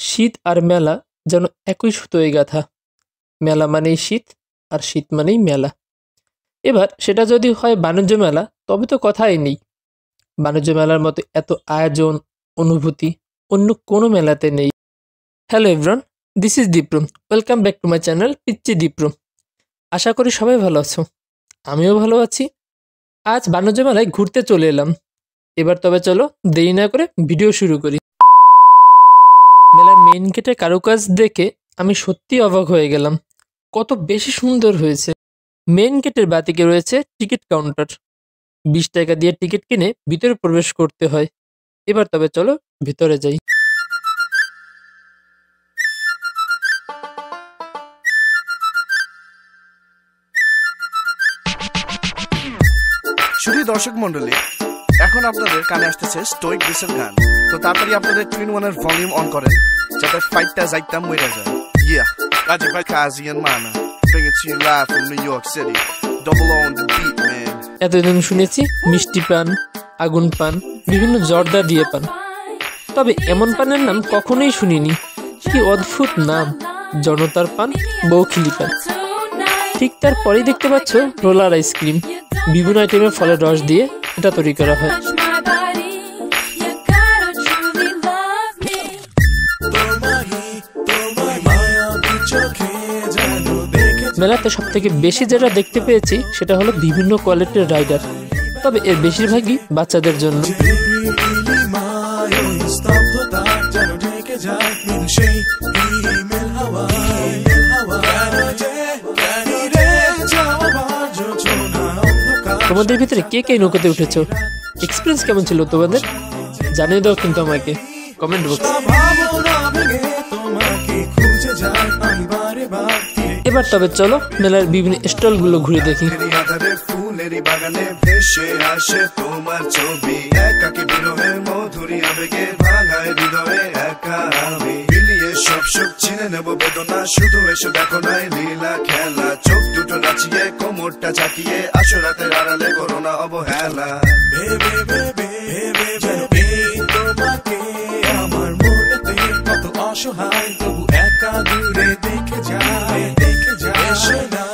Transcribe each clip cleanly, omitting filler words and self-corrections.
শীত আর মেলা যেন একই সুতোয় গাঁথা। মেলা মানেই শীত, আর শীত মানেই মেলা। এবার সেটা যদি হয় বাণিজ্য মেলা, তবে তো কথাই নেই। বাণিজ্য মেলার মতো এত আয়োজন, অনুভূতি অন্য কোনো মেলাতে নেই। Hello everyone, this is Dipram. Welcome back to my channel Picchi Dipram. আশা করি সবাই ভালো আছো, আমিও ভালো আছি। আজ বাণিজ্য মেলায় ঘুরতে চলে এলাম। এবার তবে চলো দেরি না করে ভিডিও শুরু করি। মেলার মেইন গেটে কারুকাজ দেখে আমি সত্যি অবাক হয়ে গেলাম। কত বেশি সুন্দর হয়েছে। মেইন গেটের বাতিকে রয়েছে টিকিট কাউন্টার। 20 টাকা দিয়ে টিকিট কিনে ভিতরে প্রবেশ করতে হয়। এবার তবে চলো ভিতরে যাই। শুধু দর্শক মন্ডলী, এখন আপনাদের কানে আসতেছে স্টোইক ডিসের গান। তো তাড়াতাড়ি আপনাদের টুইন ওয়ানের ভলিউম অন করেন, যাতে ফাইটটা যাইতাম মরে যায়। ইয়া, Rajiv Kazi and Mana, bring it to you live from New York City. Double on the beat, man. এতদিন শুনেছি মিষ্টি পান, আগুন পান, বিভিন্ন জর্দা দিয়ে পান, তবে এমন পানের নাম কখনোই শুনিনি। কি অদ্ভুত নাম, জনতার পান, বৌখিলি পান। ঠিক তারপরেই দেখতে পাচ্ছ রোলার আইসক্রিম। বিভিন্ন আইটেমের ফলের রস দিয়ে এটা তৈরি করা হয়। মেলাতে সব থেকে বেশি যেটা দেখতে পেয়েছি সেটা হলো বিভিন্ন কোয়ালিটির রাইডার, তবে এর বেশিরভাগই বাচ্চাদের জন্য। তোমাদের ভিতরে কে কে নৌকাতে উঠেছো? এক্সপিরিয়েন্স কেমন ছিল তোমাদের? জানিয়ে দাও কিন্তু আমাকে কমেন্ট বক্সে। এবার তবে চলো মেলার বিভিন্ন স্টল গুলো ঘুরে দেখি। বাগানে ভেসে আসে তোমার ছবি, একাকী বিরহের মধুরী আবেগে ভাঙায় হৃদয়ে একা আমি। বিলিয়ে সব সুখ ছিনে নেব বেদনা, শুধু এসে দেখো নাই লীলা খেলা। চোখ দুটো নাচিয়ে কোমরটা চাকিয়ে আসো রাতের আড়ালে করো না অবহেলা। ভেবে ভেবে ভেবে তোমাকে আমার মনেতে কত অসহায়, তবু একা দূরে দেখে যায় দেখে যায়। এসো না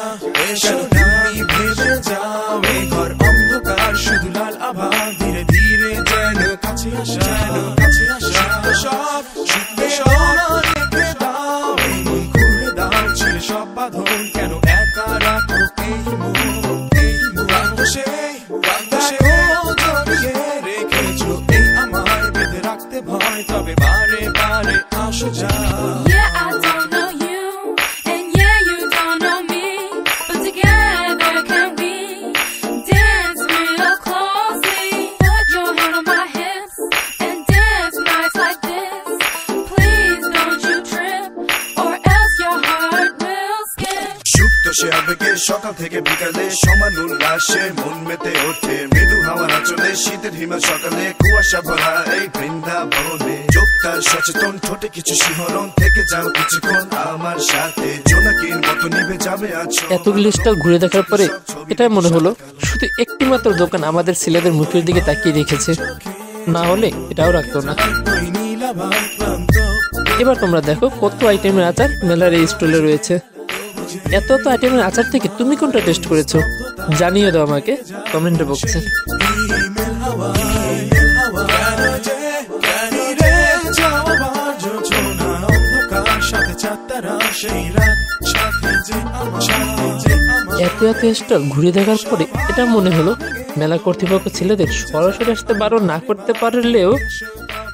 এসো তুমি ভেবে যাও, এই ঘর অন্ধকার শুধু লাল আভা, ধীরে ধীরে যেন কাছে আসা কাছে আসা। সব শুদ্ধ সব রেখে দাও, এই মন খুলে দাও, ছেড়ে সব বাঁধন, কেন একা রাখো এই মন এই মন। জড়িয়ে রেখেছো এই আমায়, বেঁধে রাখতে ভয়, তবে বারে বারে আসো যা। সে আবেগে সকাল থেকে বিকালে সমান উল্লাসে মন মেতে ওঠে, মৃদু হাওয়ার আঁচলে শীতের হিমেল সকালে কুয়াশা ভরা এই বৃন্দাবনে। চোখটা সচেতন, ঠোঁটে কিছু শিহরণ, থেকে যাও কিছুক্ষণ আমার সাথে, জোনাকির মতো নিভে যাবে আছো। এতগুলো স্টল ঘুরে দেখার পরে এটাই মনে হলো শুধু একটি মাত্র দোকান আমাদের ছেলেদের মুখের দিকে তাকিয়ে রেখেছে, না হলে এটাও রাখতো না। এবার তোমরা দেখো কত আইটেমের আচার মেলার এই স্টলে রয়েছে। এত এত আইটেমের আচার থেকে তুমি কোনটা টেস্ট করেছো জানিয়ে দাও আমাকে কমেন্ট বক্সে। এত এত স্টল ঘুরে দেখার পরে এটা মনে হলো মেলা কর্তৃপক্ষ ছেলেদের সরাসরি আসতে বারণ না করতে পারলেও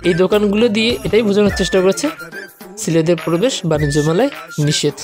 এই দোকানগুলো দিয়ে এটাই বোঝানোর চেষ্টা করেছে ছেলেদের প্রবেশ বাণিজ্য মেলায় নিষেধ।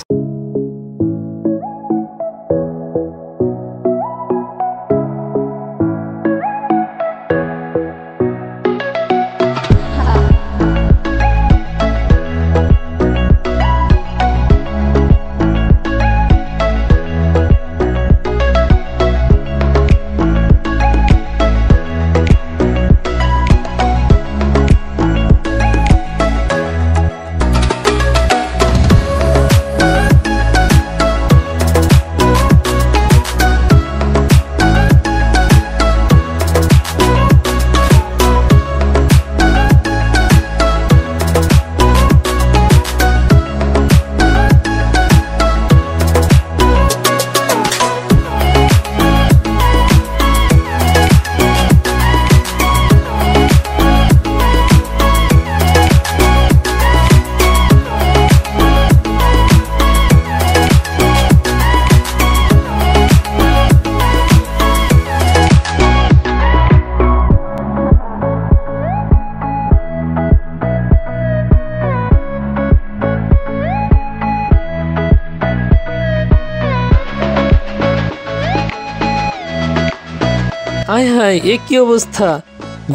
আয় হায়, এ কি অবস্থা!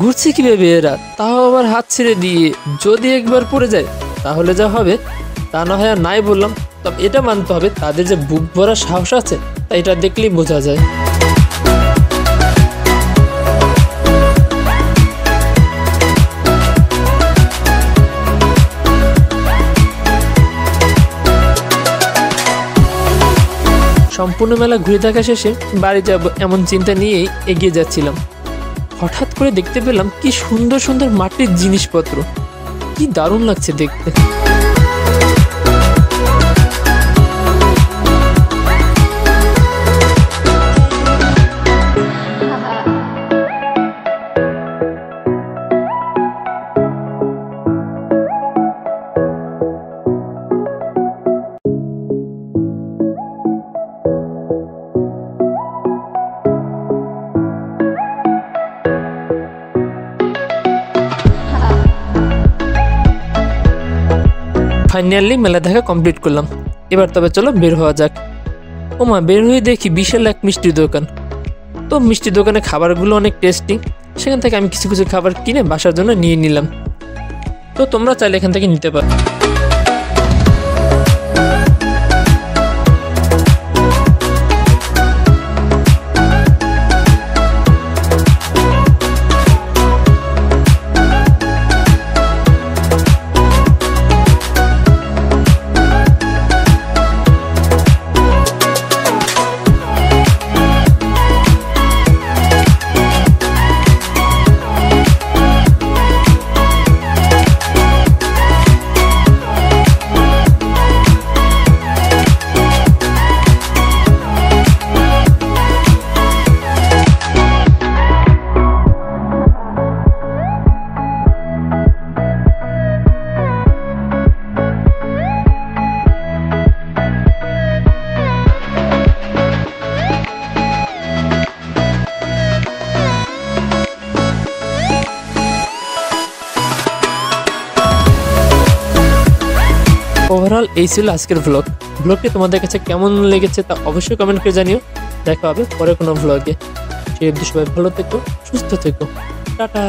ঘুরছে কিভাবে এরা, তাও আবার হাত ছেড়ে দিয়ে? যদি একবার পড়ে যায় তাহলে যা হবে তা না হয় আর নাই বললাম, তবে এটা মানতে হবে তাদের যে বুক ভরা সাহস আছে তা এটা দেখলেই বোঝা যায়। সম্পূর্ণ মেলা ঘুরে দেখা শেষে বাড়ি যাব এমন চিন্তা নিয়েই এগিয়ে যাচ্ছিলাম। হঠাৎ করে দেখতে পেলাম কি সুন্দর সুন্দর মাটির জিনিসপত্র, কি দারুণ লাগছে দেখতে। ফাইনালি মেলা দেখা কমপ্লিট করলাম। এবার তবে চলো বের হওয়া যাক। ওমা, বের হয়ে দেখি বিশাল এক মিষ্টির দোকান। তো মিষ্টির দোকানে খাবারগুলো অনেক টেস্টি, সেখান থেকে আমি কিছু কিছু খাবার কিনে বাসার জন্য নিয়ে নিলাম। তো তোমরা চাইলে এখান থেকে নিতে পারো। ওভারঅল এই ছিল আজকের ব্লগটি তোমাদের কাছে কেমন লেগেছে তা অবশ্যই কমেন্ট করে জানিও। দেখা হবে পরে কোনো ব্লগে। সেই অবধি সবাই ভালো থেকো, সুস্থ থেকো, টাটা।